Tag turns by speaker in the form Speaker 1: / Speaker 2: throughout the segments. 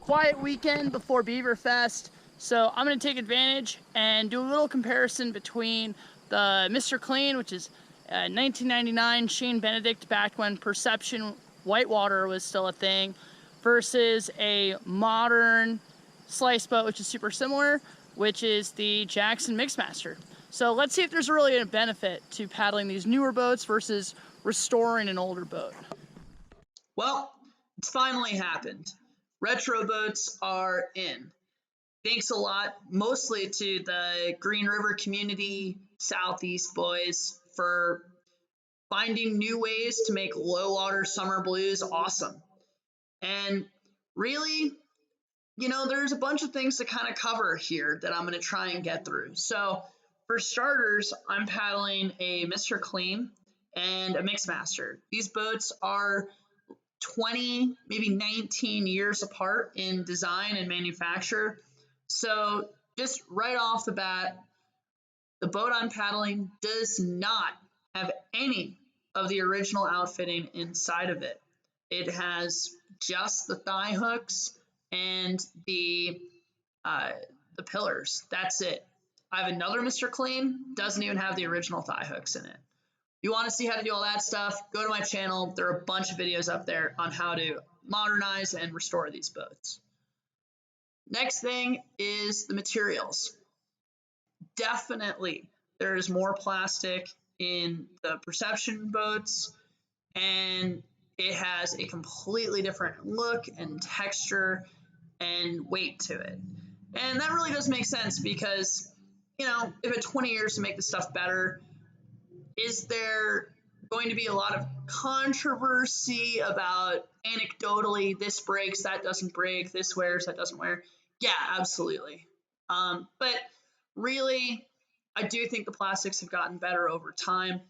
Speaker 1: quiet weekend before Beaverfest, so I'm going to take advantage and do a little comparison between the Mr. Clean, which is 1999 Shane Benedict back when Perception Whitewater was still a thing, versus a modern slice boat, which is super similar, which is the Jackson Mixmaster. So let's see if there's really a benefit to paddling these newer boats versus restoring an older boat.
Speaker 2: Well, it's finally happened. Retro boats are in. Thanks a lot, mostly to the Green River Community Southeast boys for finding new ways to make low water summer blues awesome. And really, you know, there's a bunch of things to kind of cover here that I'm going to try and get through. So for starters, I'm paddling a Mr. Clean and a Mixmaster. These boats are 20, maybe 19 years apart in design and manufacture. So just right off the bat, the boat I'm paddling does not have any of the original outfitting inside of it. It has just the thigh hooks and the pillars. That's it. I have another Mr. Clean, doesn't even have the original thigh hooks in it. If you want to see how to do all that stuff, go to my channel. There are a bunch of videos up there on how to modernize and restore these boats. Next thing is the materials. Definitely, there is more plastic in the Perception boats, and it has a completely different look and texture and weight to it. And that really does make sense because, you know, if it had 20 years to make the stuff better, is there going to be a lot of controversy about anecdotally this breaks, that doesn't break, this wears, that doesn't wear? Yeah, absolutely. But really, I do think the plastics have gotten better over time.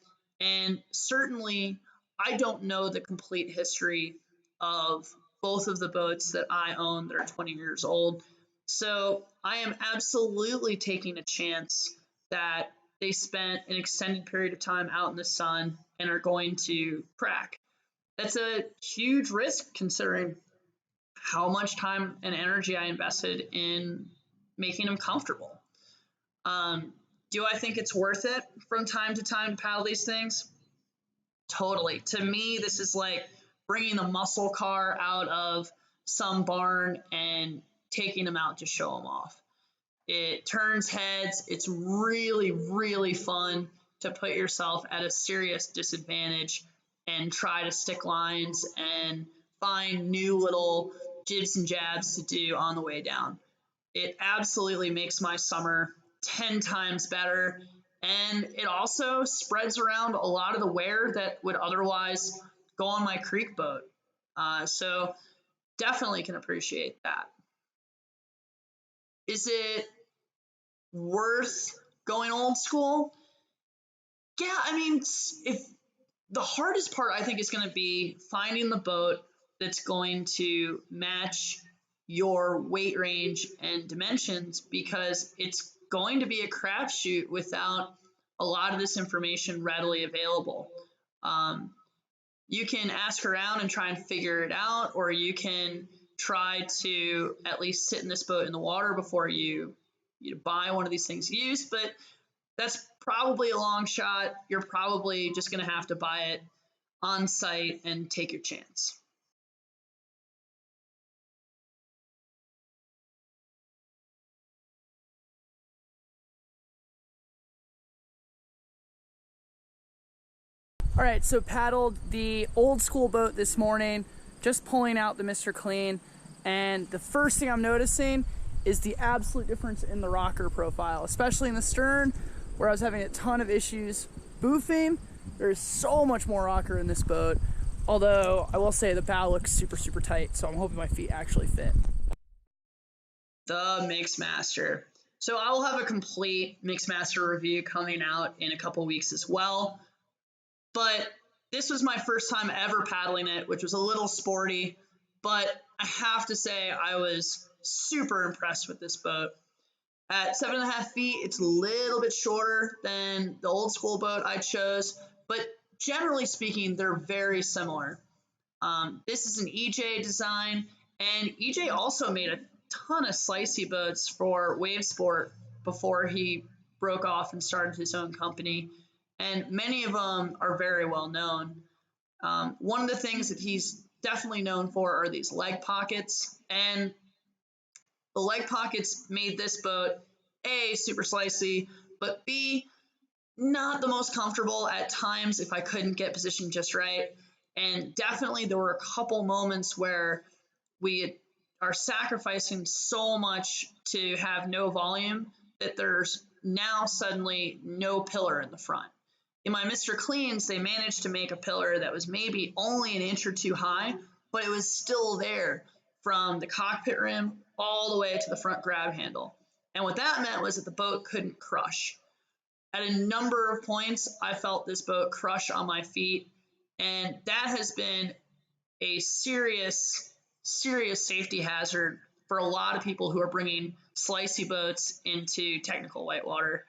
Speaker 2: And certainly, I don't know the complete history of both of the boats that I own that are 20 years old. So I am absolutely taking a chance that they spent an extended period of time out in the sun and are going to crack. That's a huge risk considering how much time and energy I invested in making them comfortable. Do I think it's worth it from time to time to paddle these things? Totally. To me, this is like bringing the muscle car out of some barn and taking them out to show them off. It turns heads. It's really, really fun to put yourself at a serious disadvantage and try to stick lines and find new little jibs and jabs to do on the way down. It absolutely makes my summer 10 times better, and it also spreads around a lot of the wear that would otherwise go on my creek boat. So definitely can appreciate that. Is it worth going old school? Yeah, I mean, if the hardest part I think is going to be finding the boat that's going to match your weight range and dimensions, because it's going to be a crapshoot without a lot of this information readily available. You can ask around and try and figure it out, or you can try to at least sit in this boat in the water before you buy one of these things used, but that's probably a long shot. You're probably just going to have to buy it on site and take your chance.
Speaker 1: All right, so paddled the old school boat this morning, just pulling out the Mr. Clean, and the first thing I'm noticing is the absolute difference in the rocker profile, especially in the stern, where I was having a ton of issues boofing. There's so much more rocker in this boat, although I will say the bow looks super, super tight, so I'm hoping my feet actually fit.
Speaker 2: The Mixmaster. So I will have a complete Mixmaster review coming out in a couple weeks as well. But this was my first time ever paddling it, which was a little sporty, but I have to say I was super impressed with this boat. At 7.5 feet, it's a little bit shorter than the old school boat I chose, but generally speaking, they're very similar. This is an EJ design, And EJ also made a ton of slicey boats for Wavesport before he broke off and started his own company. And many of them are very well known. One of the things that he's definitely known for are these leg pockets. And the leg pockets made this boat, A, super slicey, but B, not the most comfortable at times if I couldn't get positioned just right. And definitely there were a couple moments where we are sacrificing so much to have no volume that there's now suddenly no pillar in the front. In my Mr. Cleans, they managed to make a pillar that was maybe only an inch or two high, but it was still there from the cockpit rim all the way to the front grab handle. And what that meant was that the boat couldn't crush. At a number of points, I felt this boat crush on my feet, and that has been a serious safety hazard for a lot of people who are bringing slicey boats into technical whitewater.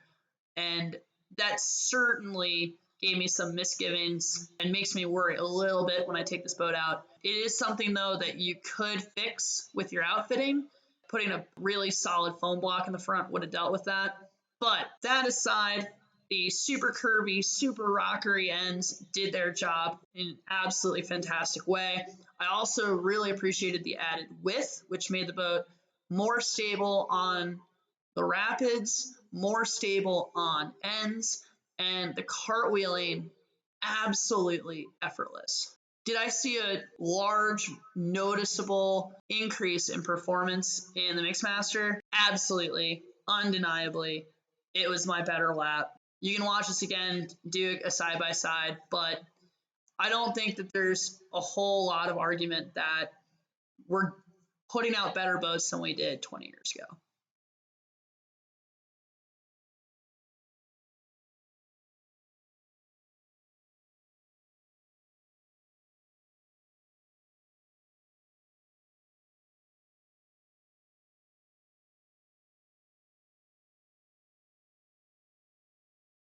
Speaker 2: And that certainly gave me some misgivings and makes me worry a little bit when I take this boat out. It is something, though, that you could fix with your outfitting. Putting a really solid foam block in the front would have dealt with that. But that aside, the super curvy, super rockery ends did their job in an absolutely fantastic way. I also really appreciated the added width, which made the boat more stable on the rapids, more stable on ends, and the cartwheeling absolutely effortless. Did I see a large, noticeable increase in performance in the Mixmaster? Absolutely, undeniably. It was my better lap. You can watch this again, do a side-by-side, but I don't think that there's a whole lot of argument that we're putting out better boats than we did 20 years ago.